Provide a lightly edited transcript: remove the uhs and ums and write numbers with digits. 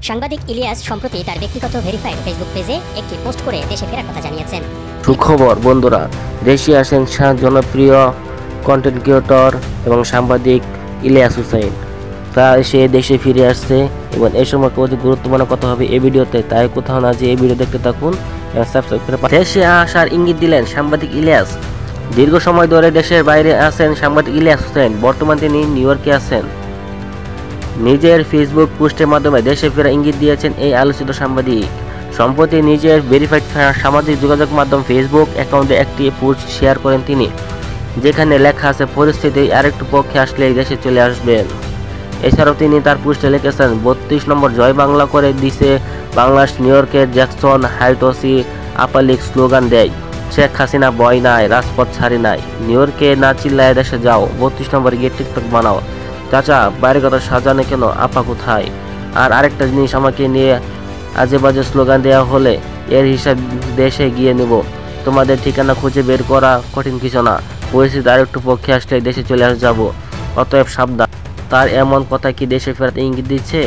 সাংবাদিক ইলিয়াস সম্প্রতি তার ব্যক্তিগত ভেরিফাইড ফেসবুক পেজে একটি পোস্ট করে দেশে ফেরার কথা জানিয়েছেন। সুখবর বন্ধুরা, দেশে আসেন জনপ্রিয় কন্টেন্ট ক্রিয়েটর এবং সাংবাদিক ইলিয়াস হুসাইন। তা সে দেশে ফিরে আসছে এবং এই সময় অতি গুরুত্বপূর্ণ কথা হবে এই ভিডিওতে, তাই কোথাও না যে এই ভিডিও দেখতে থাকুন এবং সাবস্ক্রাইব করে দেশে আসার ইঙ্গিত দিলেন সাংবাদিক ইলিয়াস। দীর্ঘ সময় ধরে দেশের বাইরে আছেন সাংবাদিক ইলিয়াস হুসাইন। বর্তমানে তিনি নিউ ইয়র্কে আছেন। নিজের ফেসবুক পোস্টের মাধ্যমে দেশে ফেরা ইঙ্গিত দিয়েছেন এই আলোচিত সাংবাদিক। সম্প্রতি নিজের ভেরিফাইড সামাজিক যোগাযোগ মাধ্যম ফেসবুক অ্যাকাউন্টে একটি পোস্ট শেয়ার করেন তিনি, যেখানে লেখা আছে পরিস্থিতি আরেকটু পক্ষে আসলে দেশে চলে আসবেন। এছাড়াও তিনি তার পোস্টে লিখেছেন 32 নম্বর জয় বাংলা করে দিছে বাংলাদেশ। নিউ ইয়র্কের জ্যাকসন হাইটসি আপালিক স্লোগান দেয়, শেখ হাসিনা বয় নাই, রাজপথ ছাড়ি নাই, নিউ ইয়র্কে না চিল্লায় দেশে যাও, 32 নম্বর গিয়ে টিকটক বানাও, চাচা বাইরে কথা সাজানে কেন, আপা কোথায়? আর আরেকটা জিনিস আমাকে নিয়ে আজে বাজে স্লোগান দেওয়া হলে এর হিসাব দেশে গিয়ে নেব, তোমাদের ঠিকানা খুঁজে বের করা কঠিন কিছু না, পরিস্থিতি আরেকটু পক্ষে আসলে দেশে চলে যাব, অতএব সাবধান। তার এমন কথা কি দেশে ফেরাতে ইঙ্গিত দিচ্ছে?